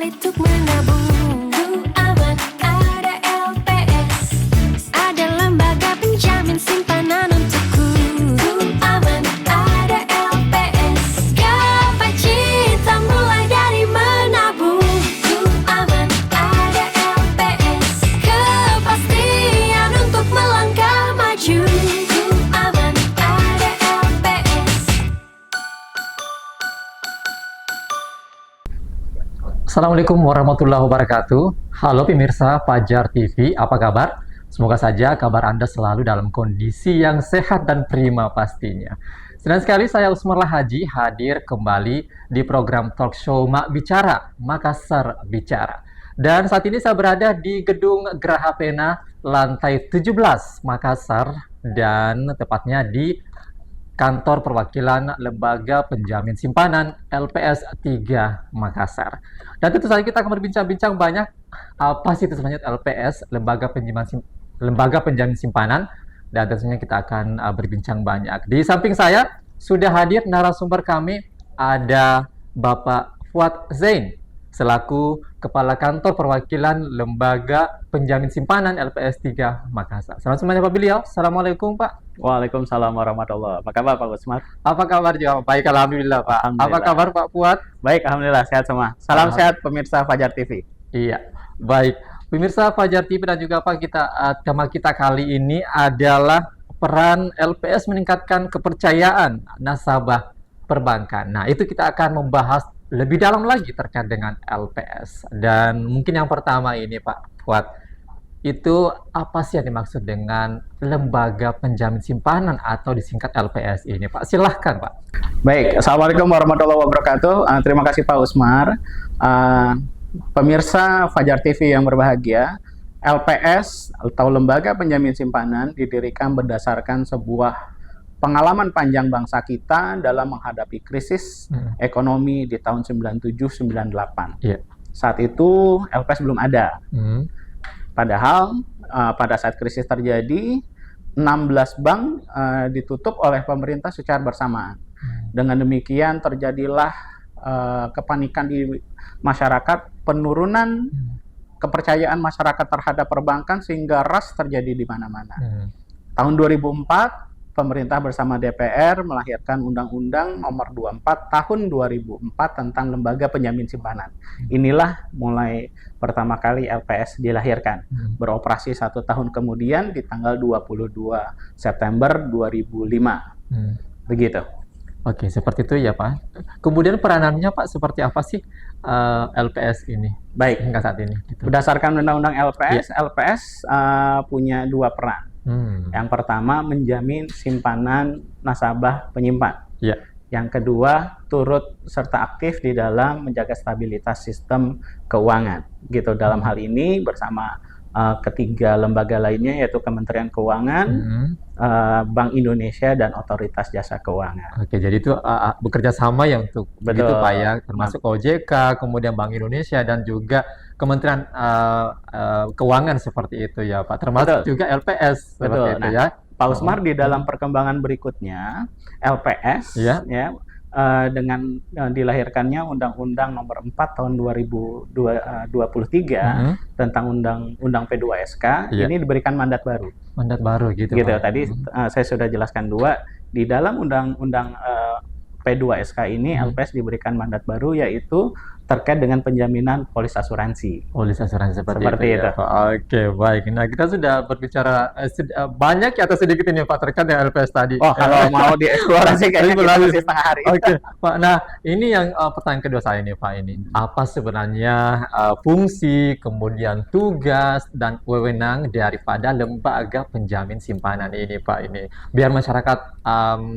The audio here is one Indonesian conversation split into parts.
untuk menabung. Ku aman, ada LPS. Ada lembaga penjamin simpanan untukku. Ku aman, ada LPS. Gapai cita mulai dari menabung. Ku aman, ada LPS. Kepastian untuk melangkah maju. Ku aman, ada LPS. Assalamualaikum warahmatullahi wabarakatuh. Halo pemirsa Fajar TV, apa kabar? Semoga saja kabar Anda selalu dalam kondisi yang sehat dan prima pastinya. Senang sekali saya Usmarlah Haji hadir kembali di program talk show Mak Bicara, Makassar Bicara. Dan saat ini saya berada di Gedung Geraha Pena, lantai 17, Makassar, dan tepatnya di Kantor Perwakilan Lembaga Penjamin Simpanan LPS 3 Makassar. Dan tentu saja kita akan berbincang-bincang banyak apa sih itu sebenarnya LPS, Lembaga Penjamin Simpanan, dan tentunya kita akan berbincang banyak. Di samping saya sudah hadir narasumber kami, ada Bapak Fuad Zain selaku Kepala Kantor Perwakilan Lembaga Penjamin Simpanan LPS 3 Makassar. Selamat semuanya Pak beliau. Assalamualaikum Pak. Waalaikumsalam warahmatullahi wabarakatuh. Apa kabar Pak Usmar? Apa kabar juga? Baik, alhamdulillah Pak. Alhamdulillah. Apa kabar Pak Fuad? Baik, alhamdulillah sehat semua. Salam sehat pemirsa Fajar TV. Iya, baik. Pemirsa Fajar TV dan juga Pak, tema kita kali ini adalah peran LPS meningkatkan kepercayaan nasabah perbankan. Nah, itu kita akan membahas lebih dalam lagi terkait dengan LPS. Dan mungkin yang pertama ini Pak Fuad, itu apa sih yang dimaksud dengan lembaga penjamin simpanan atau disingkat LPS ini Pak? Silahkan Pak. Baik, Assalamualaikum warahmatullahi wabarakatuh. Terima kasih Pak Usmar. Pemirsa Fajar TV yang berbahagia, LPS atau Lembaga Penjamin Simpanan didirikan berdasarkan sebuah pengalaman panjang bangsa kita dalam menghadapi krisis ekonomi di tahun 97-98. Iya. Saat itu LPS belum ada. Padahal pada saat krisis terjadi, 16 bank ditutup oleh pemerintah secara bersamaan. Dengan demikian terjadilah kepanikan di masyarakat, penurunan kepercayaan masyarakat terhadap perbankan sehingga rush terjadi di mana-mana. Tahun 2004, pemerintah bersama DPR melahirkan Undang-Undang Nomor 24 Tahun 2004 tentang Lembaga Penjamin Simpanan. Inilah mulai pertama kali LPS dilahirkan. Beroperasi 1 tahun kemudian di tanggal 22 September 2005. Begitu. Oke, seperti itu ya Pak. Kemudian peranannya Pak seperti apa sih LPS ini? Baik, Hingga saat ini. Gitu. berdasarkan Undang-Undang LPS, LPS punya 2 peran. Yang pertama, menjamin simpanan nasabah penyimpan. Ya. Yang kedua, turut serta aktif di dalam menjaga stabilitas sistem keuangan. Gitu. Dalam hal ini bersama ketiga lembaga lainnya, yaitu Kementerian Keuangan, Bank Indonesia, dan Otoritas Jasa Keuangan. Oke, jadi itu bekerja sama ya untuk begitu Pak ya, termasuk OJK, kemudian Bank Indonesia dan juga Kementerian Keuangan seperti itu ya Pak, termasuk juga LPS seperti itu ya. Pak Usmar, di dalam perkembangan berikutnya LPS dengan dilahirkannya Undang-Undang Nomor 4 Tahun 2023 tentang Undang P2SK, ini diberikan mandat baru. Mandat baru gitu Pak. Tadi saya sudah jelaskan dua. Di dalam Undang-Undang P2SK ini LPS diberikan mandat baru, yaitu terkait dengan penjaminan polis asuransi. Polis asuransi seperti itu. Ya, Pak. Oke, baik. Nah, kita sudah berbicara banyak ya atau sedikit ini Pak terkait dengan LPS tadi. Oh, kalau mau dieksplorasi kayaknya kita masih setengah hari. Oke, Pak. Nah, ini yang pertanyaan kedua saya nih Pak ini. Apa sebenarnya fungsi, kemudian tugas dan wewenang daripada lembaga penjamin simpanan ini Pak ini? Biar masyarakat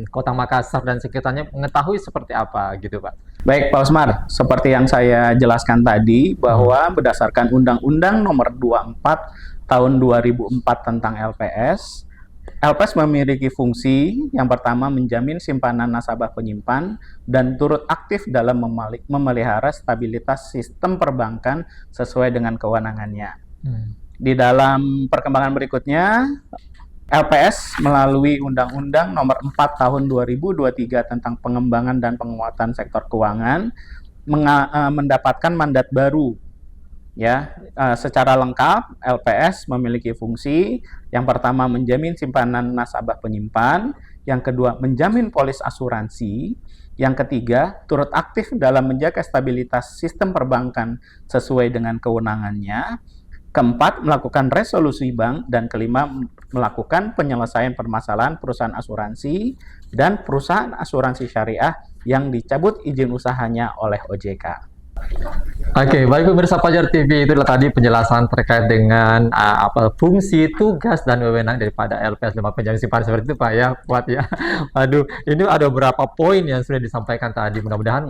Kota Makassar dan sekitarnya mengetahui seperti apa gitu Pak. Baik Pak Usmar, seperti yang saya jelaskan tadi bahwa berdasarkan Undang-Undang Nomor 24 Tahun 2004 tentang LPS, LPS memiliki fungsi yang pertama menjamin simpanan nasabah penyimpan dan turut aktif dalam memelihara stabilitas sistem perbankan sesuai dengan kewenangannya. Di dalam perkembangan berikutnya, LPS melalui Undang-Undang Nomor 4 Tahun 2023 tentang pengembangan dan penguatan sektor keuangan mendapatkan mandat baru. Ya, secara lengkap LPS memiliki fungsi yang pertama menjamin simpanan nasabah penyimpan, yang kedua menjamin polis asuransi, yang ketiga turut aktif dalam menjaga stabilitas sistem perbankan sesuai dengan kewenangannya, keempat melakukan resolusi bank, dan kelima melakukan penyelesaian permasalahan perusahaan asuransi dan perusahaan asuransi syariah yang dicabut izin usahanya oleh OJK. Oke, baik pemirsa Fajar TV, itu adalah tadi penjelasan terkait dengan apa fungsi, tugas, dan wewenang daripada LPS Lembaga Penjamin Simpanan seperti itu Pak ya, Fuad ya. Waduh, ini ada beberapa poin yang sudah disampaikan tadi. Mudah-mudahan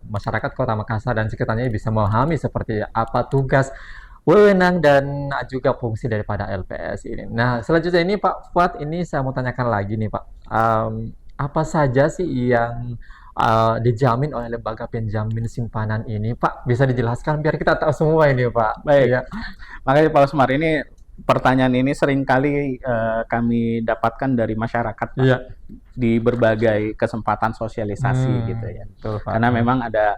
masyarakat Kota Makassar dan sekitarnya bisa memahami seperti apa tugas, wewenang, dan juga fungsi daripada LPS ini. Nah, selanjutnya ini Pak Fuad, ini saya mau tanyakan lagi nih Pak. Apa saja sih yang dijamin oleh lembaga penjamin simpanan ini, Pak? Bisa dijelaskan biar kita tahu semua ini, Pak. Baik. Ya. Makanya Pak Usmar, ini pertanyaan ini seringkali kami dapatkan dari masyarakat, Pak, Iya. di berbagai kesempatan sosialisasi gitu ya. Betul, Pak. Karena memang ada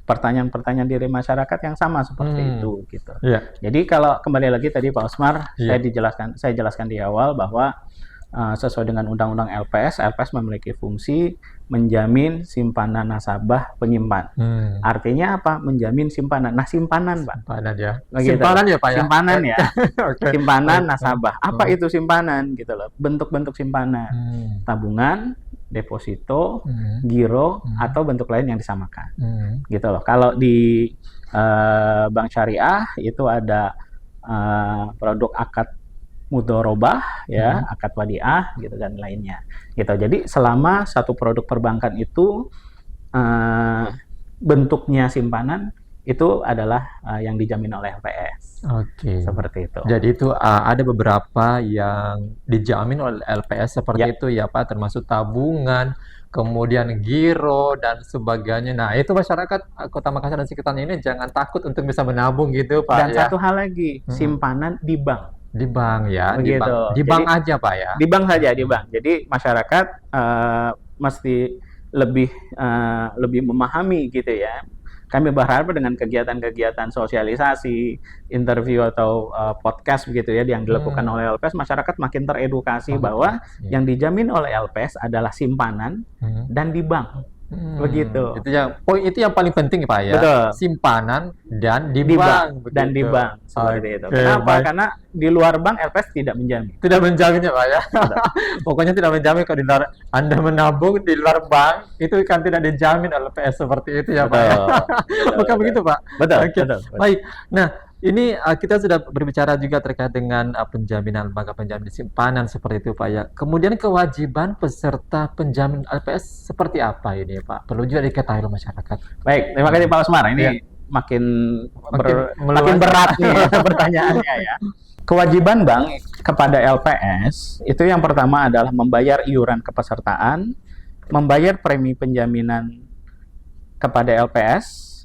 pertanyaan-pertanyaan dari masyarakat yang sama seperti itu gitu. Iya. Jadi kalau kembali lagi tadi Pak Usmar, Iya. saya jelaskan di awal bahwa sesuai dengan Undang-Undang LPS memiliki fungsi menjamin simpanan nasabah penyimpan. Artinya apa? Menjamin simpanan. Nah, simpanan, Pak. Simpanan ya. Begitu. Simpanan ya, Pak ya. Simpanan ya. Oke. Simpanan nasabah. Apa itu simpanan gitu loh? Bentuk-bentuk simpanan. Tabungan, deposito, giro, atau bentuk lain yang disamakan. Gitu loh. Kalau di bank syariah itu ada produk akad mudorobah ya, akad wadiah gitu dan lainnya. Gitu. Jadi selama satu produk perbankan itu bentuknya simpanan, itu adalah yang dijamin oleh LPS. Oke. Seperti itu. Jadi itu ada beberapa yang dijamin oleh LPS seperti itu ya, Pak, termasuk tabungan, kemudian giro dan sebagainya. Nah, itu masyarakat Kota Makassar dan sekitarnya ini jangan takut untuk bisa menabung gitu, Pak. Dan ya. satu hal lagi, simpanan di bank. Di bank ya, Begitu. di bank Jadi, aja Pak ya. Di bank saja, di bank. Jadi masyarakat mesti lebih memahami gitu ya. Kami berharap dengan kegiatan-kegiatan sosialisasi, interview atau podcast begitu ya yang dilakukan oleh LPS, masyarakat makin teredukasi bahwa yang dijamin oleh LPS adalah simpanan dan di bank. Begitu. Itu yang paling penting Pak ya. Betul. Simpanan dan di bank. bank. Dan di begitu. bank seperti itu. Oke, Kenapa? baik. Karena di luar bank LPS tidak menjamin. Tidak menjamin ya Pak ya. Pokoknya tidak menjamin kalau di luar Anda menabung di luar bank itu kan tidak dijamin LPS seperti itu ya Pak ya. Bukan begitu Pak. Betul. Oke. Betul. Baik. Nah, ini kita sudah berbicara juga terkait dengan penjaminan lembaga penjamin simpanan seperti itu Pak ya. Kemudian kewajiban peserta penjamin LPS seperti apa ini Pak? Perlu juga diketahui oleh masyarakat. Baik, terima kasih Pak Usmar. Ini Ya. makin meluas. berat nih pertanyaannya ya. Kewajiban bank kepada LPS itu yang pertama adalah membayar iuran kepesertaan, membayar premi penjaminan kepada LPS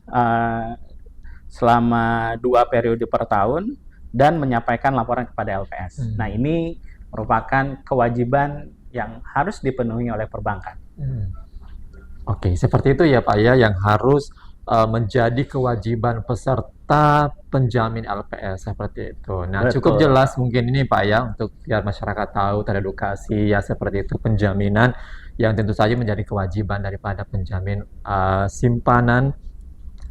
selama 2 periode per tahun, dan menyampaikan laporan kepada LPS. Nah, ini merupakan kewajiban yang harus dipenuhi oleh perbankan. Oke, seperti itu ya Pak ya, yang harus menjadi kewajiban peserta penjamin LPS seperti itu. Nah, Betul. cukup jelas mungkin ini Pak ya, untuk biar masyarakat tahu, teredukasi ya seperti itu, penjaminan yang tentu saja menjadi kewajiban daripada penjamin simpanan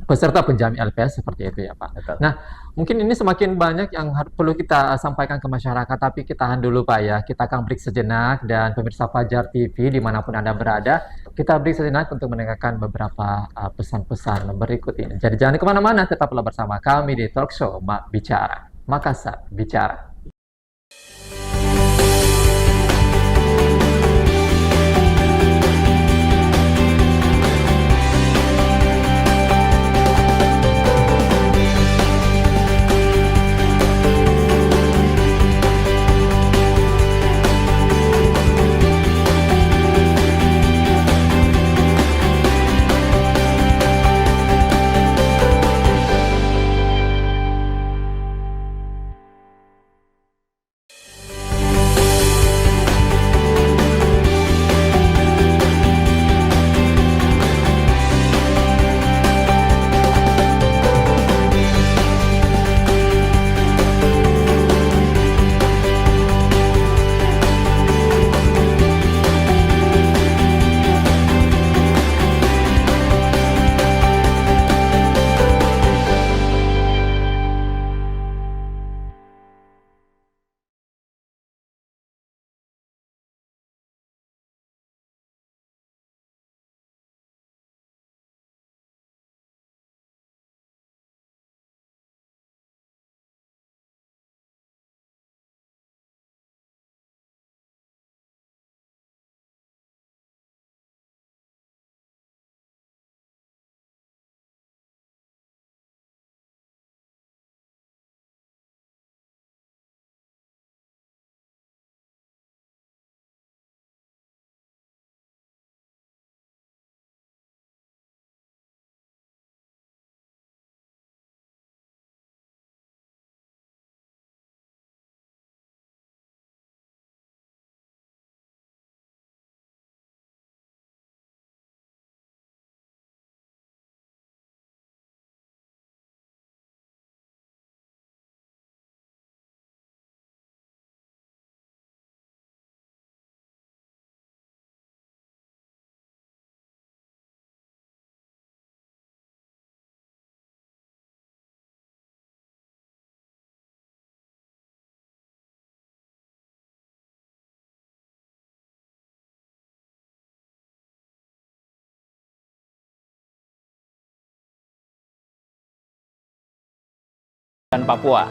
peserta penjamin LPS seperti itu ya Pak. Betul. Nah, mungkin ini semakin banyak yang perlu kita sampaikan ke masyarakat, tapi kita tahan dulu Pak ya. Kita akan break sejenak, dan pemirsa Fajar TV dimanapun Anda berada, kita break sejenak untuk mendengarkan beberapa pesan-pesan berikut ini. Jadi jangan kemana-mana, tetaplah bersama kami di Talk Show Mak Bicara, Makassar Bicara. dan Papua.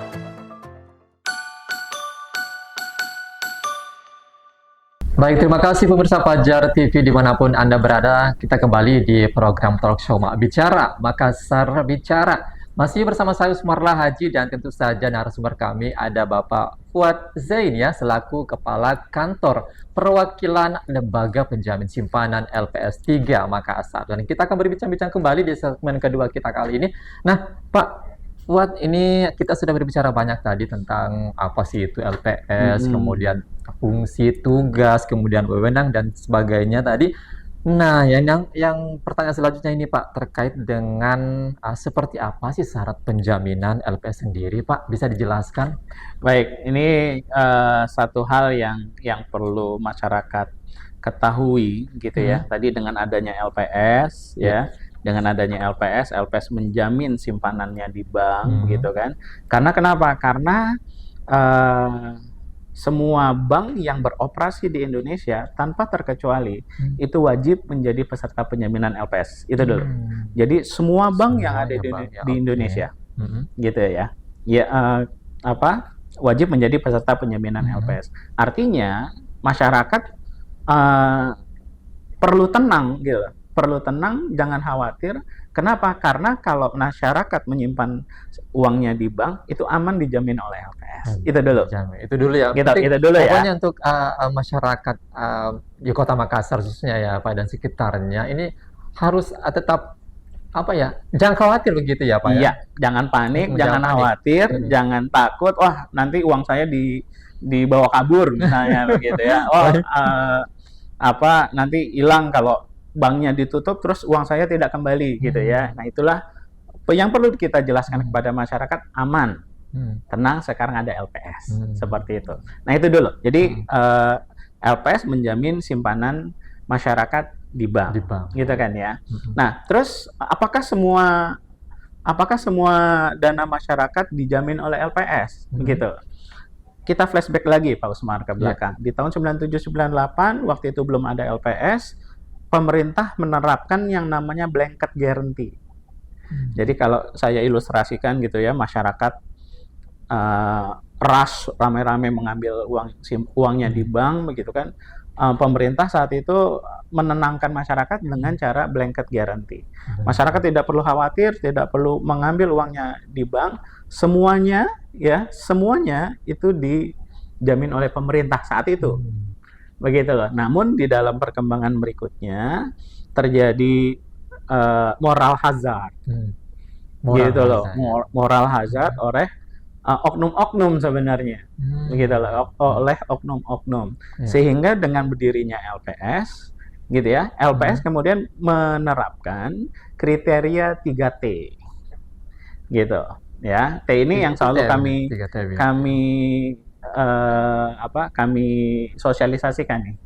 Baik, terima kasih pemirsa Fajar TV dimanapun Anda berada. Kita kembali di program Talk Show Mak Bicara, Makassar Bicara. Masih bersama saya Sumarlah Haji dan tentu saja narasumber kami ada Bapak Fuad Zain ya, selaku Kepala Kantor Perwakilan Lembaga Penjamin Simpanan LPS 3 Makassar. Dan kita akan berbincang-bincang kembali di segmen kedua kita kali ini. Nah, Pak Fuad, ini kita sudah berbicara banyak tadi tentang apa sih itu LPS, kemudian fungsi, tugas, kemudian wewenang dan sebagainya tadi. Nah, yang pertanyaan selanjutnya ini Pak, terkait dengan seperti apa sih syarat penjaminan LPS sendiri, Pak? Bisa dijelaskan? Baik, ini satu hal yang perlu masyarakat ketahui gitu ya. Tadi dengan adanya LPS ya, dengan adanya LPS menjamin simpanannya di bank gitu kan. Karena kenapa? Karena semua bank yang beroperasi di Indonesia tanpa terkecuali itu wajib menjadi peserta penjaminan LPS. Itu dulu. Jadi semua bank yang ada di Indonesia gitu ya. Ya wajib menjadi peserta penjaminan LPS. Artinya masyarakat perlu tenang gitu. Perlu tenang, jangan khawatir. Kenapa? Karena kalau masyarakat menyimpan uangnya di bank, itu aman dijamin oleh LPS. Itu dulu. Itu dulu ya. Itu dulu ya. Pokoknya untuk masyarakat di Kota Makassar khususnya ya Pak dan sekitarnya, ini harus tetap jangan khawatir begitu ya Pak ya. Iya, jangan panik, jangan khawatir, jangan takut. Wah, nanti uang saya dibawa kabur misalnya begitu ya. Nanti hilang kalau banknya ditutup terus uang saya tidak kembali gitu ya. Nah, itulah yang perlu kita jelaskan kepada masyarakat, aman. Tenang, sekarang ada LPS. Seperti itu. Nah, itu dulu. Jadi LPS menjamin simpanan masyarakat di bank. Gitu kan ya. Nah, terus apakah semua dana masyarakat dijamin oleh LPS? Gitu. Kita flashback lagi Pak Usmar ke belakang. Di tahun 97-98 waktu itu belum ada LPS, pemerintah menerapkan yang namanya blanket guarantee. Jadi kalau saya ilustrasikan gitu ya, masyarakat rush ramai-ramai mengambil uangnya di bank begitu kan. Pemerintah saat itu menenangkan masyarakat dengan cara blanket guarantee. Masyarakat tidak perlu khawatir, tidak perlu mengambil uangnya di bank, semuanya itu dijamin oleh pemerintah saat itu. Begitu loh. Namun di dalam perkembangan berikutnya terjadi moral hazard. Moral hazard oleh oknum-oknum sebenarnya. Begitu loh, oleh oknum-oknum. Sehingga dengan berdirinya LPS gitu ya. LPS kemudian menerapkan kriteria 3T. Gitu ya. T ini yang selalu kami sosialisasikan nih,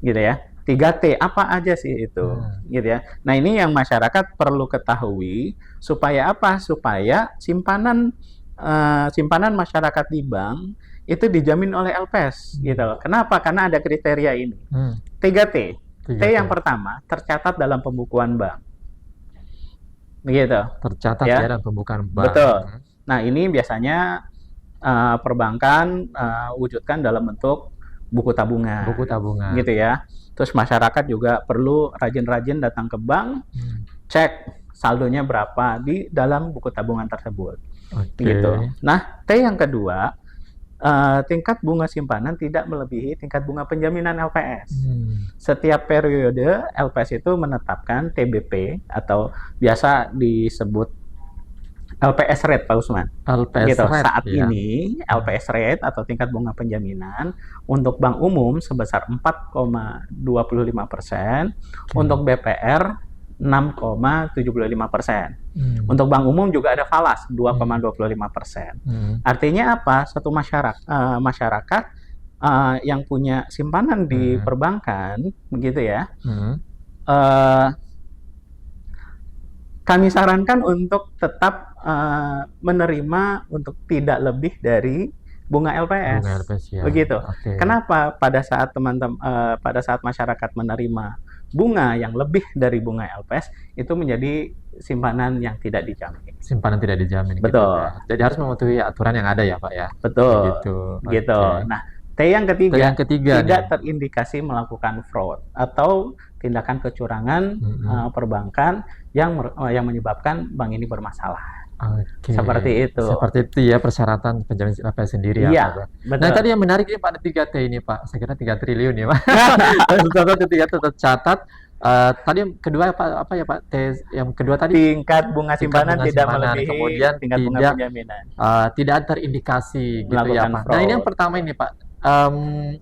gitu ya. 3T apa aja sih itu, gitu ya. Nah, ini yang masyarakat perlu ketahui supaya apa? Supaya simpanan masyarakat di bank itu dijamin oleh LPS, gitu loh. Kenapa? Karena ada kriteria ini. 3T. T yang pertama tercatat dalam pembukuan bank, begitu. Tercatat ya dalam pembukuan bank. Betul. Nah, ini biasanya perbankan wujudkan dalam bentuk buku tabungan. Gitu ya. Terus masyarakat juga perlu rajin-rajin datang ke bank, cek saldonya berapa di dalam buku tabungan tersebut. Gitu. Nah, T yang kedua, tingkat bunga simpanan tidak melebihi tingkat bunga penjaminan LPS. Setiap periode LPS itu menetapkan TBP atau biasa disebut LPS rate Pak Usman. LPS gitu. rate, Saat ini LPS rate atau tingkat bunga penjaminan untuk bank umum sebesar 4,25%, untuk BPR 6,75%. Untuk bank umum juga ada falas 2,25%. Artinya apa? Satu masyarakat yang punya simpanan di perbankan, begitu ya. Kami sarankan untuk tetap menerima untuk tidak lebih dari bunga LPS. Ya. Begitu. Kenapa pada saat pada saat masyarakat menerima bunga yang lebih dari bunga LPS itu menjadi simpanan yang tidak dijamin. Simpanan tidak dijamin. Betul. Gitu, Pak. Jadi harus mematuhi aturan yang ada ya Pak ya. Betul. Gitu. Gitu. Oke. Nah, T yang ketiga, T yang ketiga tidak nih. terindikasi melakukan fraud atau tindakan kecurangan perbankan yang menyebabkan bank ini bermasalah. Oke. Seperti itu. Seperti itu ya persyaratan penjamin LPS sendiri ya Iya, Pak. betul. Nah tadi yang menarik ini Pak ada 3T ini Pak. Saya kira 3 triliun ya Pak. Ketiga tercatat. Tadi yang kedua apa ya Pak? T yang kedua tadi Tingkat bunga simpanan bunga tidak simpanan. melebihi Kemudian tingkat bunga tidak penjaminan. tidak terindikasi gitu ya Melakukan Pak. Nah ini yang fraud. pertama ini Pak.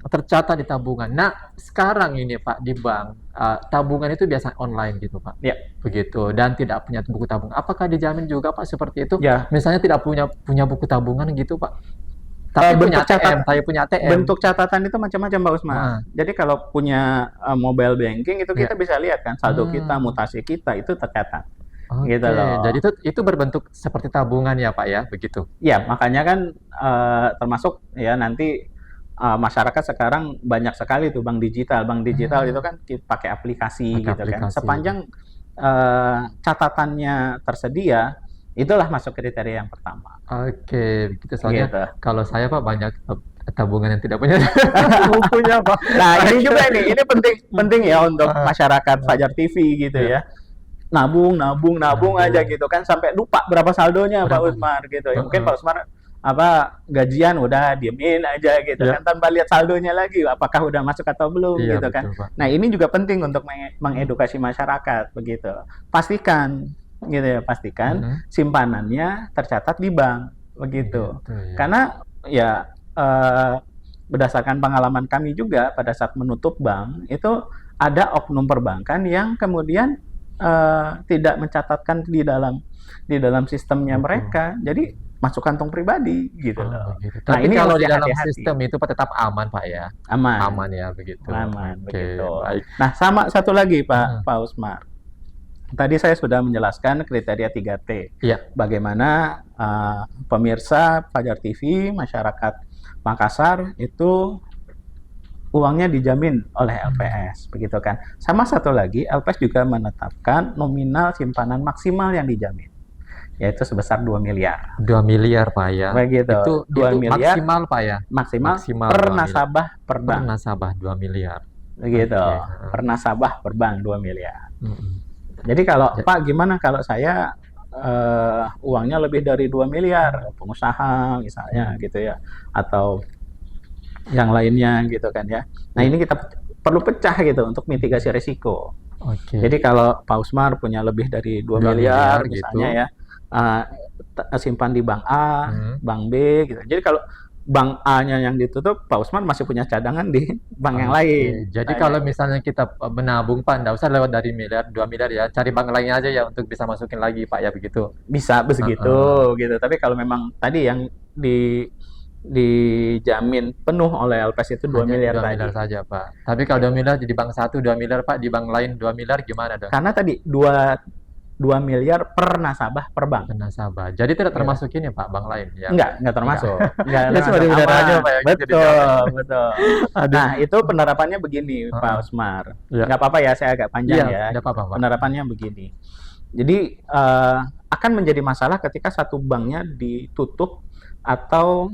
Tercatat di tabungan. Nah sekarang ini Pak di bank tabungan itu biasa online gitu Pak. Ya. Begitu dan tidak punya buku tabungan. Apakah dijamin juga Pak seperti itu? Ya. Misalnya tidak punya buku tabungan gitu Pak. Tapi punya ATM, saya punya ATM. Bentuk catatan itu macam-macam Pak Usman. Jadi kalau punya mobile banking itu kita bisa lihat kan saldo kita, mutasi kita itu tercatat. Oke, Gitu loh. jadi itu berbentuk seperti tabungan ya Pak ya, begitu. Ya, makanya kan termasuk ya nanti masyarakat sekarang banyak sekali tuh bank digital. Bank digital itu kan pakai aplikasi gitu kan. Sepanjang catatannya tersedia, itulah masuk kriteria yang pertama. Oke, begitu soalnya Gitu. kalau saya Pak banyak tabungan yang tidak punya bukunya Pak. Nah, ini juga nih, ini penting ya untuk masyarakat Fajar TV gitu ya. Nabung aja gitu kan sampai lupa berapa saldonya Pak Usmar gitu ya. Mungkin Pak Usmar gajian udah diemin aja gitu kan tanpa lihat saldonya lagi apakah udah masuk atau belum gitu kan. Betul, Pak. Nah, ini juga penting untuk mengedukasi masyarakat begitu. Pastikan gitu ya, simpanannya tercatat di bank begitu. Gitu, ya. Karena ya berdasarkan pengalaman kami juga pada saat menutup bank itu ada oknum perbankan yang kemudian tidak mencatatkan di dalam sistemnya mereka, jadi masuk kantong pribadi gitu loh. Begitu. Nah, Tapi ini kalau harus di dalam hati-hati. sistem itu Pak tetap aman Pak ya. Aman ya begitu. Aman Oke, begitu. baik. Nah, sama satu lagi Pak Usmar. Tadi saya sudah menjelaskan kriteria 3T. Iya. Bagaimana pemirsa Fajar TV, masyarakat Makassar itu uangnya dijamin oleh LPS, begitu kan. Sama satu lagi, LPS juga menetapkan nominal simpanan maksimal yang dijamin, yaitu sebesar 2 miliar. 2 miliar Pak ya. Begitu. Itu 2 miliar maksimal Pak ya. Maksimal per 2 miliar. nasabah per bank. Per nasabah 2 miliar. Begitu. Oke. Per nasabah per bank 2 miliar. Jadi kalau Pak gimana kalau saya uangnya lebih dari 2 miliar, pengusaha misalnya gitu ya, atau yang lainnya gitu kan ya. Nah, ini kita perlu pecah gitu untuk mitigasi risiko. Oke. Jadi kalau Pak Usmar punya lebih dari 2 miliar misalnya gitu. ya, simpan di bank A, bank B gitu. Jadi kalau bank A-nya yang ditutup, Pak Usmar masih punya cadangan di bank yang lain. Jadi kalau misalnya kita menabung Pak, nggak usah lewat dari 2 miliar ya, cari bank lain aja ya untuk bisa masukin lagi Pak ya begitu. Bisa begitu gitu. Tapi kalau memang tadi yang dijamin penuh oleh LPS itu 2 miliar 2 tadi. miliar saja Pak. Tapi kalau 2 miliar di bank satu 2 miliar Pak, di bank lain 2 miliar gimana dong? Karena tadi 2 miliar per nasabah per bank. Per nasabah. Jadi tidak termasuk ini Pak, bank lain ya. Enggak termasuk. Enggak Ya, cuma di udara aja, Pak, ya, gitu Betul. Nah, itu penerapannya begini, Pak Usmar. Ya. Enggak apa-apa ya, saya agak panjang ya. Tidak apa-apa Pak. Penerapannya begini. Jadi akan menjadi masalah ketika satu banknya ditutup atau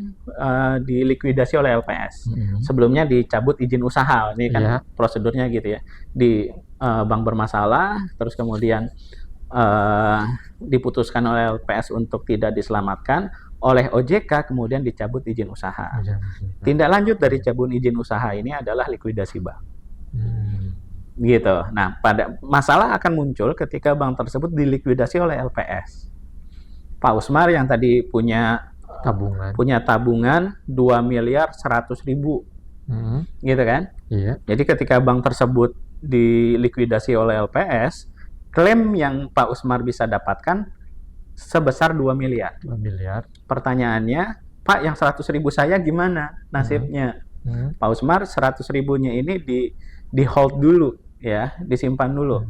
dilikuidasi oleh LPS. Sebelumnya dicabut izin usaha. Ini kan prosedurnya gitu ya. Di bank bermasalah, terus kemudian diputuskan oleh LPS untuk tidak diselamatkan, oleh OJK kemudian dicabut izin usaha. Tindak lanjut dari cabut izin usaha ini adalah likuidasi bank. Gitu. Nah, pada masalah akan muncul ketika bank tersebut dilikuidasi oleh LPS. Pak Usmar yang tadi punya tabungan 2 miliar 100 ribu. Gitu kan? Iya. Jadi ketika bank tersebut dilikuidasi oleh LPS, klaim yang Pak Usmar bisa dapatkan sebesar 2 miliar. 2 miliar. Pertanyaannya, Pak, yang 100 ribu saya gimana nasibnya? Pak Usmar 100 ribunya ini di hold dulu ya, disimpan dulu.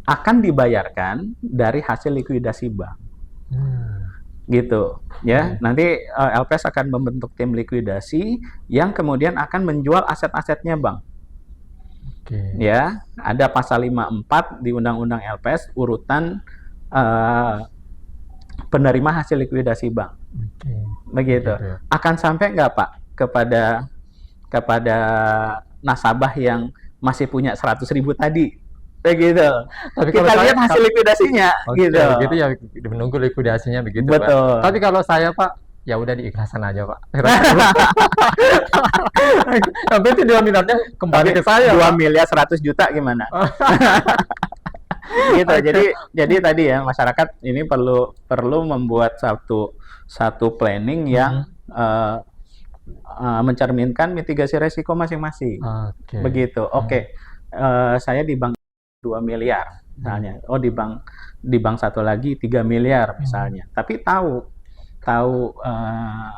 Akan dibayarkan dari hasil likuidasi bank. Gitu ya. Nanti LPS akan membentuk tim likuidasi yang kemudian akan menjual aset-asetnya bank. Oke. Ya, ada pasal 54 di Undang-Undang LPS urutan penerima hasil likuidasi bank. Oke. Begitu. Gitu ya. Akan sampai nggak Pak kepada nasabah yang masih punya 100.000 tadi? Begitu. Tapi Kita kalau lihat hasil likuidasinya, Oke, gitu. gitu ya, menunggu likuidasinya begitu, Pak. Betul. Tapi kalau saya, Pak, ya udah diikhlaskan aja, Pak. Yang penting 2 miliarnya kembali ke saya, 2 Pak. miliar 100 juta gimana? Gitu. Jadi tadi ya masyarakat ini perlu membuat satu planning yang mencerminkan mitigasi resiko masing-masing. Oke. Begitu. Oke. Saya di bank 2 miliar misalnya. Oh, di bank satu lagi 3 miliar misalnya. Tapi tahu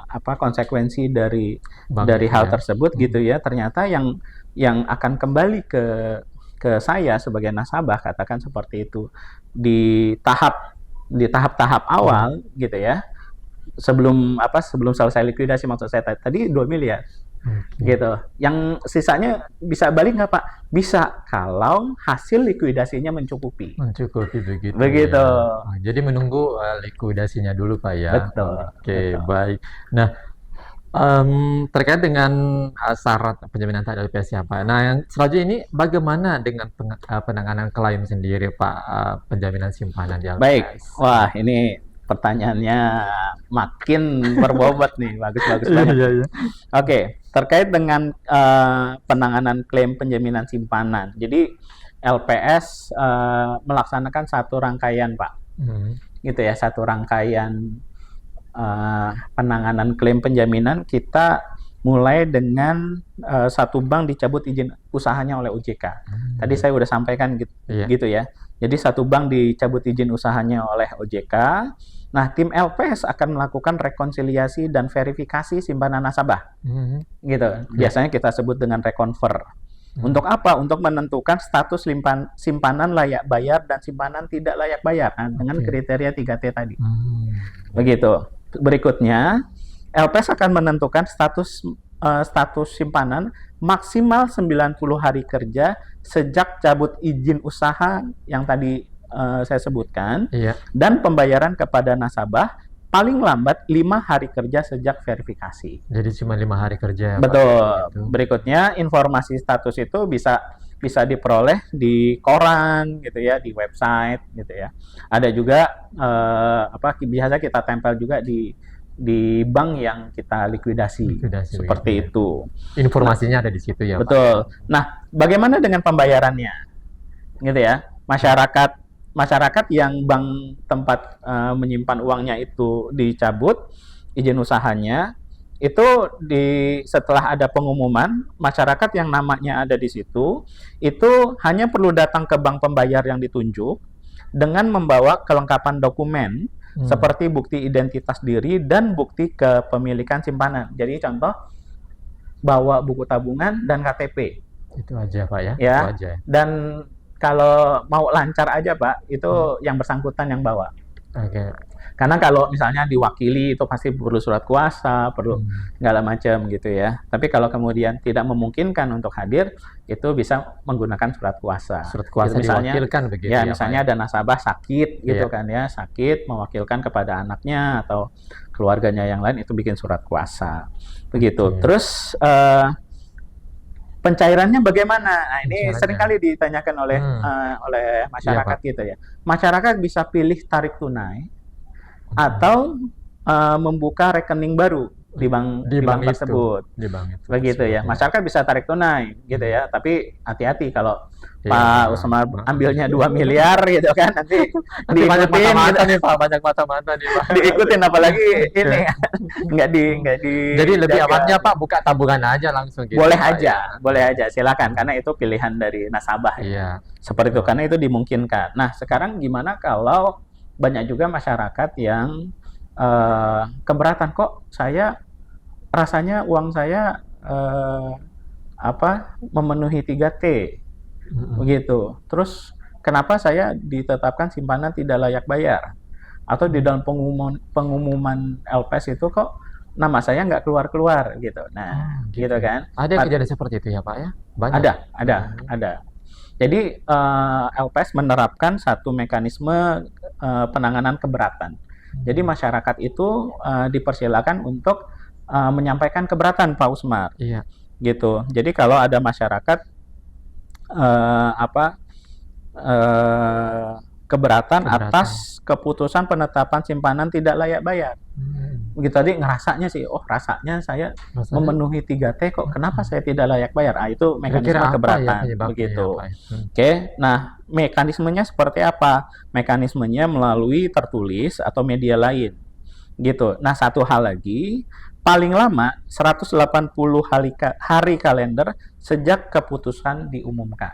apa konsekuensi dari Bank hal ya. tersebut gitu ya. Ternyata yang akan kembali ke saya sebagai nasabah, katakan seperti itu, di tahap-tahap awal gitu ya. Sebelum selesai likuidasi, maksud saya tadi 2 miliar. Gitu. Yang sisanya bisa balik nggak Pak? Bisa kalau hasil likuidasinya mencukupi. Mencukupi begitu. Begitu. Ya. Jadi menunggu likuidasinya dulu, Pak ya. Betul. Oke, Betul. baik. Nah, terkait dengan syarat penjaminan tadi LPS ya, Pak. Nah, yang selanjutnya ini bagaimana dengan penanganan klaim sendiri, Pak, penjaminan simpanan di LPS? Baik. Wah, ini pertanyaannya makin berbobot nih. Bagus banget. Iya. Oke, terkait dengan penanganan klaim penjaminan simpanan. Jadi LPS melaksanakan satu rangkaian, Pak. Gitu ya, satu rangkaian penanganan klaim penjaminan. Kita mulai dengan satu bank dicabut izin usahanya oleh OJK. Tadi saya udah sampaikan gitu ya. Jadi satu bank dicabut izin usahanya oleh OJK. Nah, tim LPS akan melakukan rekonsiliasi dan verifikasi simpanan nasabah. Gitu. Biasanya kita sebut dengan reconver. Untuk apa? Untuk menentukan status simpanan layak bayar dan simpanan tidak layak bayar dengan kriteria 3T tadi. Begitu. Berikutnya, LPS akan menentukan status simpanan maksimal 90 hari kerja sejak cabut izin usaha yang tadi saya sebutkan, dan pembayaran kepada nasabah paling lambat 5 hari kerja sejak verifikasi. Jadi cuma 5 hari kerja. Betul. Pak, berikutnya, informasi status itu bisa diperoleh di koran gitu ya, di website gitu ya. Ada juga biasa kita tempel juga di bank yang kita likuidasi seperti itu. Informasinya ada di situ ya, betul. Pak. Nah, bagaimana dengan pembayarannya? Gitu ya. Masyarakat yang bank tempat menyimpan uangnya itu dicabut izin usahanya, itu setelah ada pengumuman, masyarakat yang namanya ada di situ itu hanya perlu datang ke bank pembayar yang ditunjuk dengan membawa kelengkapan dokumen seperti bukti identitas diri dan bukti kepemilikan simpanan. Jadi contoh, bawa buku tabungan dan KTP. Itu aja, Pak ya. Ya. Itu aja. Dan kalau mau lancar aja, Pak, itu yang bersangkutan yang bawa. Oke. Karena kalau misalnya diwakili itu pasti perlu surat kuasa, perlu segala macam gitu ya. Tapi kalau kemudian tidak memungkinkan untuk hadir, itu bisa menggunakan surat kuasa. Surat kuasa gitu, misalnya, diwakilkan begitu ya. Ya, misalnya Pak, ada nasabah sakit gitu kan ya, sakit mewakilkan kepada anaknya atau keluarganya yang lain, itu bikin surat kuasa. Begitu. Terus pencairannya bagaimana? Nah, ini seringkali ditanyakan oleh masyarakat gitu ya. Masyarakat bisa pilih tarik tunai atau membuka rekening baru di bank tersebut. Di bank itu. Begitu ya. Masyarakat bisa tarik tunai gitu ya, tapi hati-hati kalau Pak Usman ambilnya 2 miliar gitu kan, nanti banyak mata-mata gitu. nih, Pak, banyak mata-mata nih, Pak. Diikutin apalagi ini nggak di Jadi lebih amannya, Pak, buka tabungan aja langsung gitu. Boleh Pak, aja, boleh aja, silakan, karena itu pilihan dari nasabah. Iya. Seperti itu, karena itu dimungkinkan. Nah, sekarang gimana kalau banyak juga masyarakat yang keberatan, kok saya rasanya uang saya memenuhi 3T begitu. Terus kenapa saya ditetapkan simpanan tidak layak bayar? Atau di dalam pengumuman LPS itu kok nama saya nggak keluar-keluar gitu. Nah, gitu kan. Ada kejadian seperti itu ya Pak ya? Banyak. Ada. Jadi LPS menerapkan satu mekanisme penanganan keberatan. Jadi masyarakat itu dipersilakan untuk menyampaikan keberatan, Pak Usmar. Iya. Gitu. Jadi kalau ada masyarakat keberatan atas keputusan penetapan simpanan tidak layak bayar. Begitu tadi ngerasanya sih, rasanya saya memenuhi 3T kok, kenapa saya tidak layak bayar? Itu mekanisme keberatan, begitu. Oke, nah mekanismenya seperti apa? Mekanismenya melalui tertulis atau media lain, gitu. Nah satu hal lagi, paling lama 180 hari kalender sejak keputusan diumumkan,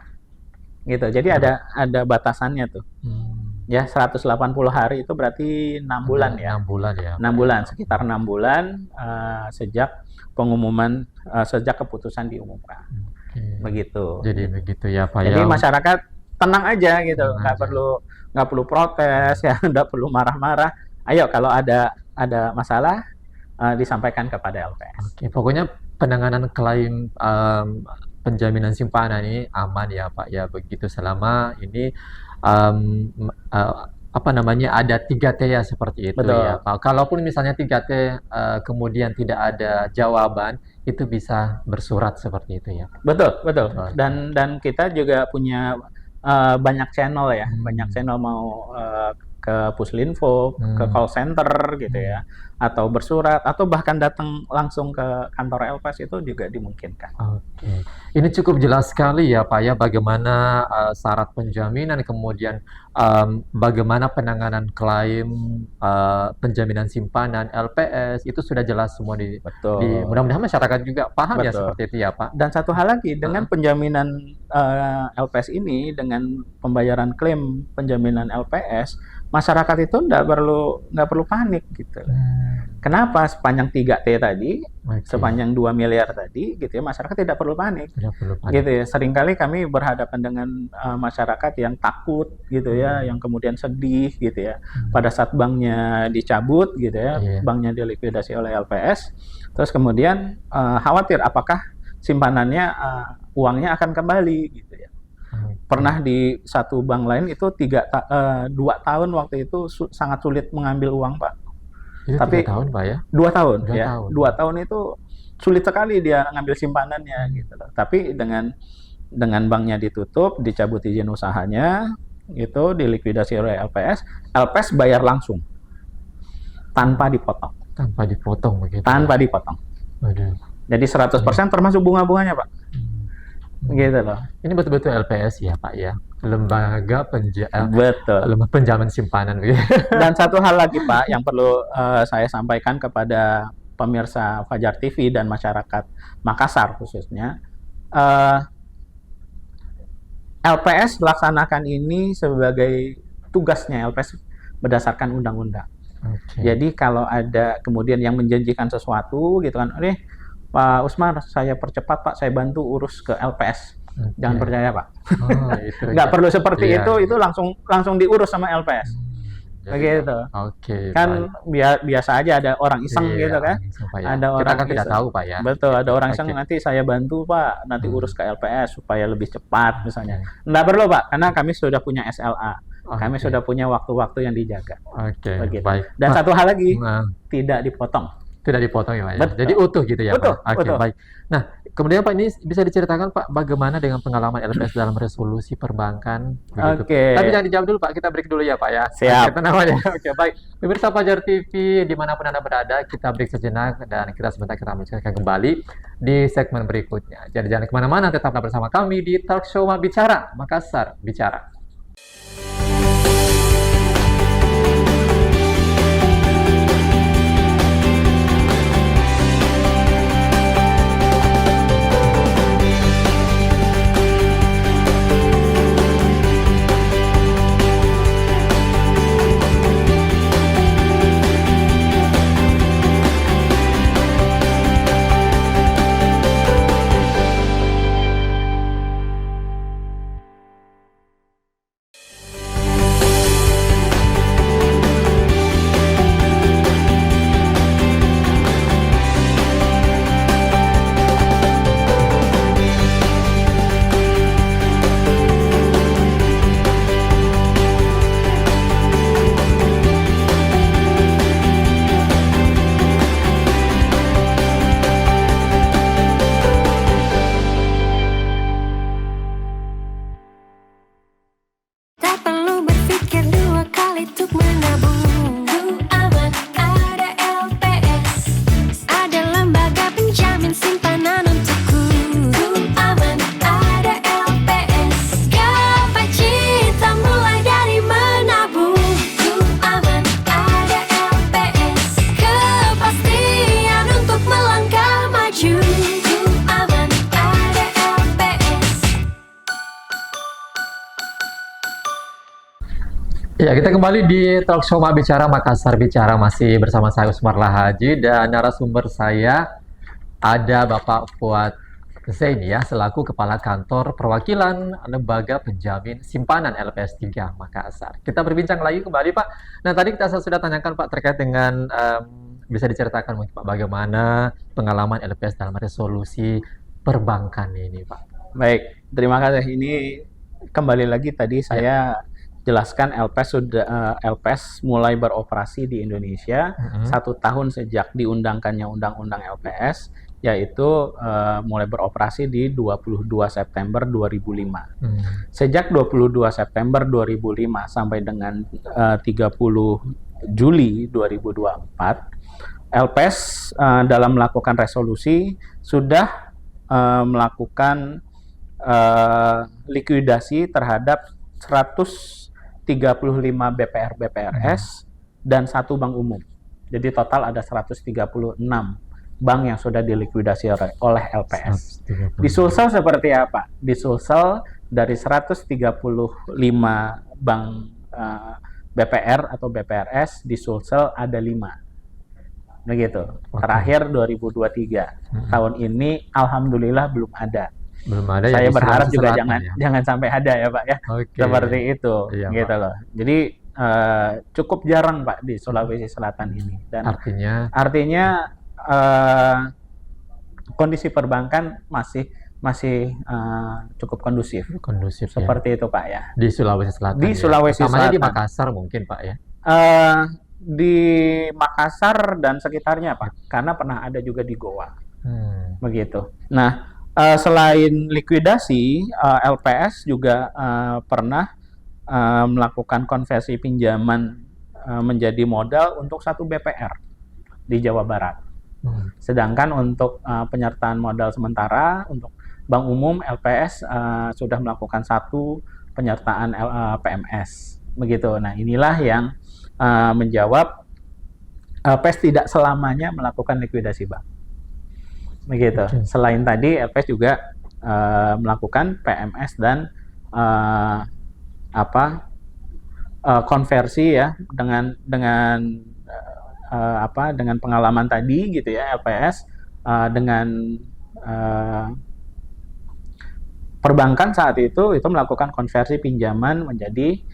gitu. Jadi ada batasannya tuh. Ya, 180 hari itu berarti 6 bulan ya. 6 bulan ya. 6 bulan, sekitar 6 bulan sejak pengumuman, sejak keputusan diumumkan. Begitu. Jadi begitu ya Pak. Jadi masyarakat tenang aja gitu, nggak perlu protes ya, nggak perlu marah-marah. Ayo kalau ada masalah disampaikan kepada LPS. Oke, pokoknya penanganan klaim penjaminan simpanan ini aman ya Pak ya, begitu selama ini ada 3T ya seperti itu. Betul. Ya Pak. Kalaupun misalnya 3T kemudian tidak ada jawaban, itu bisa bersurat seperti itu ya. Betul. Dan kita juga punya banyak channel ya, banyak channel mau ke Puslinfo, ke call center gitu ya, atau bersurat, atau bahkan datang langsung ke kantor LPS itu juga dimungkinkan. Oke, ini cukup jelas sekali ya Pak ya, bagaimana syarat penjaminan, kemudian bagaimana penanganan klaim penjaminan simpanan LPS, itu sudah jelas semua mudah-mudahan masyarakat juga paham. Betul. Ya seperti itu ya Pak. Dan satu hal lagi, dengan penjaminan LPS ini, dengan pembayaran klaim penjaminan LPS, masyarakat itu nggak perlu panik gitu. Kenapa? Sepanjang 3T tadi, sepanjang 2 miliar tadi gitu ya, masyarakat tidak perlu panik. Gitu ya. Seringkali kami berhadapan dengan masyarakat yang takut gitu ya, yang kemudian sedih gitu ya. Pada saat banknya dicabut gitu ya, banknya dilikuidasi oleh LPS, terus kemudian khawatir apakah simpanannya uangnya akan kembali gitu ya. Pernah di satu bank lain itu 2 tahun waktu itu sangat sulit mengambil uang Pak. Itu tapi 3 tahun Pak ya? 2 tahun ya. 2 tahun itu sulit sekali dia ngambil simpanannya gitu loh. Tapi dengan banknya ditutup, dicabut izin usahanya, itu dilikuidasi oleh LPS, LPS bayar langsung tanpa dipotong. Tanpa dipotong begitu. Tanpa dipotong. Aduh. Jadi 100% termasuk bunga-bunganya Pak. Gitu loh. Ini betul-betul LPS ya Pak ya, lembaga lembaga penjamin simpanan begitu. Dan satu hal lagi Pak yang perlu saya sampaikan kepada pemirsa Fajar TV dan masyarakat Makassar khususnya, LPS laksanakan ini sebagai tugasnya LPS berdasarkan undang-undang. Jadi kalau ada kemudian yang menjanjikan sesuatu gitu kan, Pak Usmar, saya percepat Pak, saya bantu urus ke LPS. Jangan percaya Pak. Nggak perlu seperti itu langsung diurus sama LPS. Begitu. Kan biasa aja ada orang iseng gitu kan. Ada orang kita kan tidak tahu Pak ya. Betul, ada orang iseng, nanti saya bantu Pak, nanti urus ke LPS supaya lebih cepat misalnya. Nggak perlu Pak, karena kami sudah punya SLA. Kami sudah punya waktu-waktu yang dijaga. Baik. Dan satu hal lagi, tidak dipotong. Tidak dipotong ya Pak ya? Jadi utuh gitu ya Pak? Betul. Baik. Nah, kemudian Pak, ini bisa diceritakan Pak, bagaimana dengan pengalaman LPS dalam resolusi perbankan? Tapi jangan dijawab dulu Pak, kita break dulu ya Pak ya. Siap. Baik. Pemirsa Fajar TV, dimanapun Anda berada, kita break sejenak, dan kita sebentar kita menceritakan kembali di segmen berikutnya. Jadi jangan kemana-mana, tetaplah bersama kami di Talk Show Bicara, Makassar Bicara. Ya, kita kembali di talk show Mak Bicara Makassar Bicara, masih bersama saya Usmar Lahaji dan narasumber saya ada Bapak Fuad Zaini ya, selaku Kepala Kantor Perwakilan Lembaga Penjamin Simpanan LPS 3 Makassar. Kita berbincang lagi kembali Pak. Nah, tadi kita sudah tanyakan Pak terkait dengan bisa diceritakan mungkin Pak bagaimana pengalaman LPS dalam resolusi perbankan ini Pak. Baik, terima kasih. Ini kembali lagi tadi saya jelaskan LPS mulai beroperasi di Indonesia 1 tahun sejak diundangkannya Undang-Undang LPS, yaitu mulai beroperasi di 22 September 2005. Sejak 22 September 2005 sampai dengan 30 Juli 2024, LPS dalam melakukan resolusi sudah melakukan likuidasi terhadap 135 BPR-BPRS dan 1 bank umum. Jadi total ada 136 bank yang sudah dilikuidasi oleh LPS. Di Sulsel seperti apa? Di Sulsel dari 135 bank BPR atau BPRS, di Sulsel ada 5. Begitu. Terakhir 2023. Tahun ini alhamdulillah belum ada. Saya berharap juga jangan sampai ada ya Pak ya. Seperti itu, iya, gitu Pak. Loh. Jadi cukup jarang Pak di Sulawesi Selatan ini. Dan artinya kondisi perbankan masih cukup kondusif seperti itu Pak ya. Di Sulawesi Selatan. Di Sulawesi Selatan. Di Makassar mungkin Pak ya. Di Makassar dan sekitarnya Pak, karena pernah ada juga di Goa. Begitu. Nah, selain likuidasi, LPS juga pernah melakukan konversi pinjaman menjadi modal untuk 1 BPR di Jawa Barat. Sedangkan untuk penyertaan modal sementara untuk Bank Umum, LPS sudah melakukan 1 penyertaan PMS. Begitu. Nah, inilah yang menjawab LPS tidak selamanya melakukan likuidasi bank. Begitu. Selain tadi, LPS juga melakukan PMS dan konversi ya dengan pengalaman tadi gitu ya, LPS dengan perbankan saat itu melakukan konversi pinjaman menjadi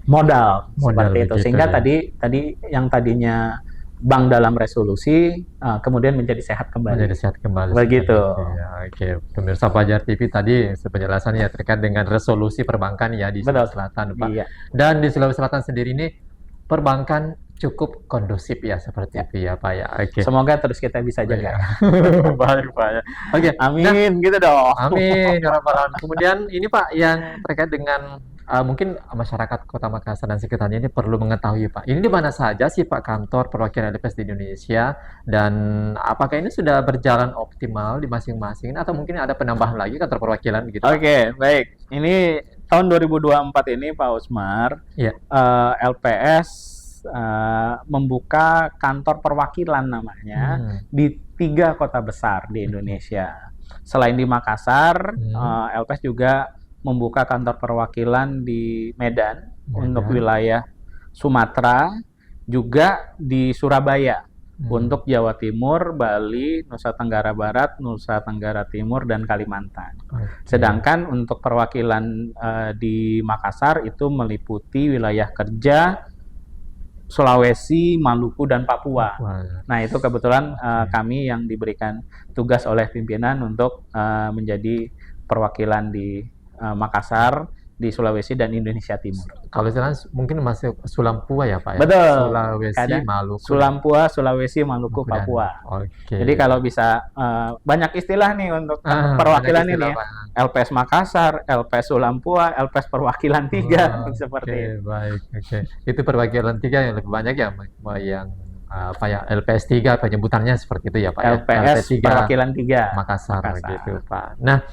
modal seperti itu. Sehingga ya. tadi yang tadinya bank dalam resolusi kemudian menjadi sehat kembali. Begitu. Ya, oke. Pemirsa Fajar TV tadi penjelasannya terkait dengan resolusi perbankan ya di Sulawesi Selatan, Pak. Iya. Dan di Sulawesi Selatan sendiri ini perbankan cukup kondusif ya seperti itu ya, Pak ya. Oke. Semoga terus kita bisa jaga. Baik, Pak ya. Oke. Amin, gitu dong. Amin. Kemudian ini Pak yang terkait dengan mungkin masyarakat Kota Makassar dan sekitarnya ini perlu mengetahui Pak, ini di mana saja sih Pak kantor perwakilan LPS di Indonesia, dan apakah ini sudah berjalan optimal di masing-masing atau mungkin ada penambahan lagi kantor perwakilan gitu? Oke, baik. Ini tahun 2024 ini Pak Usmar, LPS membuka kantor perwakilan namanya di 3 kota besar di Indonesia. Selain di Makassar, LPS juga membuka kantor perwakilan di Medan untuk wilayah Sumatera, juga di Surabaya untuk Jawa Timur, Bali, Nusa Tenggara Barat, Nusa Tenggara Timur, dan Kalimantan. Sedangkan untuk perwakilan di Makassar itu meliputi wilayah kerja Sulawesi, Maluku, dan Papua. Nah, itu kebetulan kami yang diberikan tugas oleh pimpinan untuk menjadi perwakilan di Makassar, di Sulawesi, dan Indonesia Timur. Kalau jalan mungkin masih Sulampua ya Pak ya? Betul. Sulawesi, Maluku. Sulampua, Sulawesi, Maluku, Papua. Jadi kalau bisa banyak istilah nih untuk perwakilan ini ya. LPS Makassar, LPS Sulampua, LPS perwakilan 3 seperti itu. Baik, itu perwakilan 3 yang lebih banyak ya, yang LPS 3 penyebutannya seperti itu ya Pak ya. LPS perwakilan 3 Makassar begitu Pak. Nah,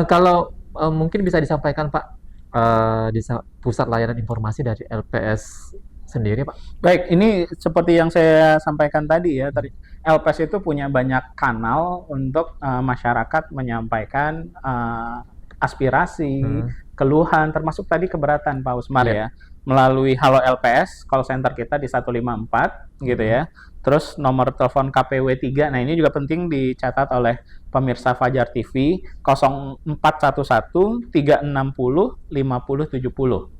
kalau mungkin bisa disampaikan Pak di pusat layanan informasi dari LPS sendiri Pak. Baik, ini seperti yang saya sampaikan tadi ya, LPS itu punya banyak kanal untuk masyarakat menyampaikan aspirasi, keluhan, termasuk tadi keberatan Pak Usmar Iya. ya, melalui Halo LPS, call center kita di 154 gitu ya. Terus nomor telepon KPW 3, nah ini juga penting dicatat oleh pemirsa Fajar TV, 0411 360 50 70.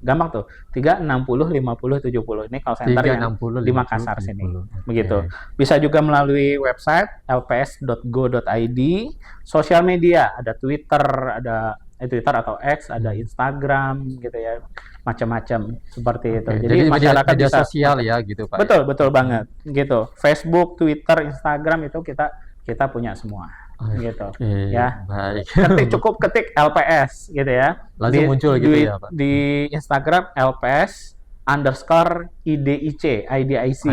Gampang tuh, 360 50 70. Ini call center yang 360 di Makassar 50, sini. 70. Begitu. Oke. Bisa juga melalui website lps.go.id, sosial media, ada Twitter, ada Twitter atau X, ada Instagram gitu ya. Macam-macam seperti itu. Oke, Jadi media, masyarakat media bisa sosial ya gitu Pak. betul, betul banget gitu. Facebook, Twitter, Instagram itu kita punya semua. Gitu. Oke, Ya. baik. Cukup ketik LPS gitu ya. Langsung muncul gitu ya, Pak. Di Instagram LPS _IDIC, IDIC,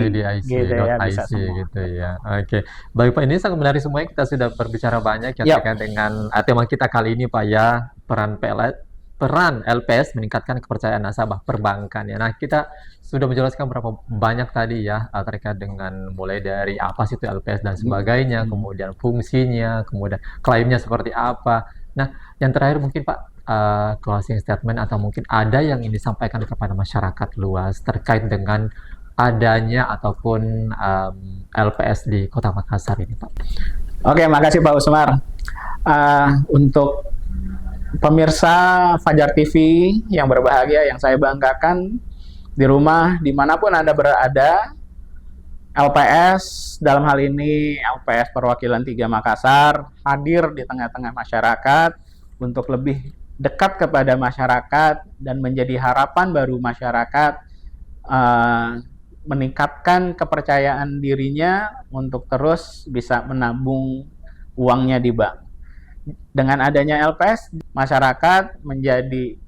gitu ya, bisa IDIC semua. gitu ya. Oke, baik Pak, ini sangat menarik semuanya. Kita sudah berbicara banyak ya Yap. terkait dengan tema kita kali ini Pak ya, peran LPS meningkatkan kepercayaan nasabah perbankan ya. Nah, kita sudah menjelaskan berapa banyak tadi ya terkait dengan mulai dari apa sih itu LPS dan sebagainya, kemudian fungsinya, kemudian klaimnya seperti apa. Nah, yang terakhir mungkin Pak, closing statement atau mungkin ada yang ingin disampaikan kepada masyarakat luas terkait dengan adanya ataupun LPS di Kota Makassar ini Pak. Oke, makasih Pak Usmar. Untuk pemirsa Fajar TV yang berbahagia, yang saya banggakan, di rumah, dimanapun Anda berada, LPS dalam hal ini LPS Perwakilan 3 Makassar hadir di tengah-tengah masyarakat untuk lebih dekat kepada masyarakat dan menjadi harapan baru masyarakat, meningkatkan kepercayaan dirinya untuk terus bisa menabung uangnya di bank. Dengan adanya LPS, masyarakat menjadi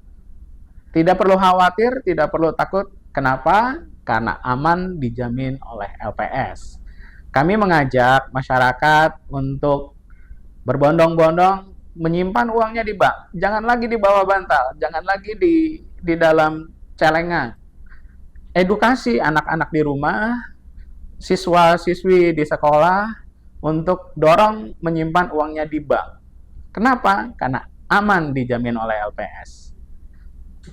tidak perlu khawatir, tidak perlu takut. Kenapa? Karena aman dijamin oleh LPS. Kami mengajak masyarakat untuk berbondong-bondong menyimpan uangnya di bank. Jangan lagi di bawah bantal, jangan lagi di dalam celengan. Edukasi anak-anak di rumah, siswa-siswi di sekolah untuk dorong menyimpan uangnya di bank. Kenapa? Karena aman dijamin oleh LPS.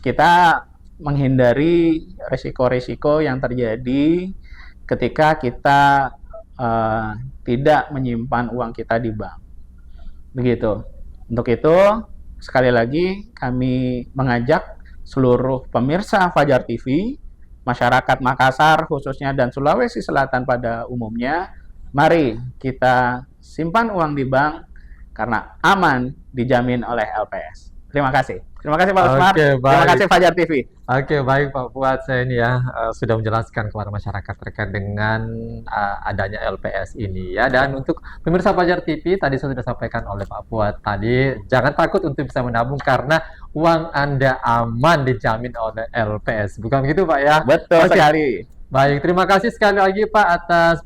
Kita menghindari risiko-risiko yang terjadi ketika kita tidak menyimpan uang kita di bank. Begitu. Untuk itu, sekali lagi kami mengajak seluruh pemirsa Fajar TV, masyarakat Makassar khususnya dan Sulawesi Selatan pada umumnya, mari kita simpan uang di bank karena aman dijamin oleh LPS. Terima kasih. Terima kasih Pak Usmar. Oke, Terima baik. kasih Fajar TV. Oke, baik Pak Fuad, saya ini ya sudah menjelaskan kepada masyarakat terkait dengan adanya LPS ini ya. Dan untuk pemirsa Fajar TV, tadi sudah disampaikan oleh Pak Fuad tadi, jangan takut untuk bisa menabung karena uang Anda aman dijamin oleh LPS. Bukan begitu Pak ya? Betul Oke. sekali. Baik, terima kasih sekali lagi Pak atas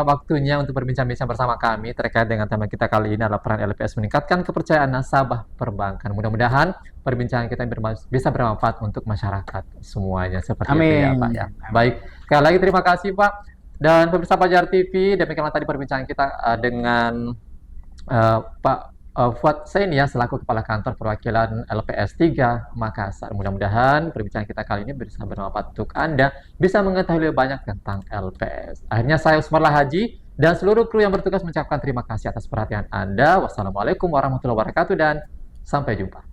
waktunya untuk berbincang-bincang bersama kami terkait dengan tema kita kali ini adalah peran LPS meningkatkan kepercayaan nasabah perbankan. Mudah-mudahan perbincangan kita bisa bermanfaat untuk masyarakat semuanya seperti itu ya Amin. Pak ya. Baik, sekali lagi terima kasih Pak. Dan pemirsa Fajar TV, demikianlah tadi perbincangan kita dengan Pak Fuad Sain ya selaku Kepala Kantor Perwakilan LPS 3 Makassar. Mudah-mudahan perbincangan kita kali ini bisa bermanfaat untuk Anda, bisa mengetahui lebih banyak tentang LPS. Akhirnya saya Usmar Haji dan seluruh kru yang bertugas mengucapkan terima kasih atas perhatian Anda. Wassalamualaikum warahmatullahi wabarakatuh dan sampai jumpa.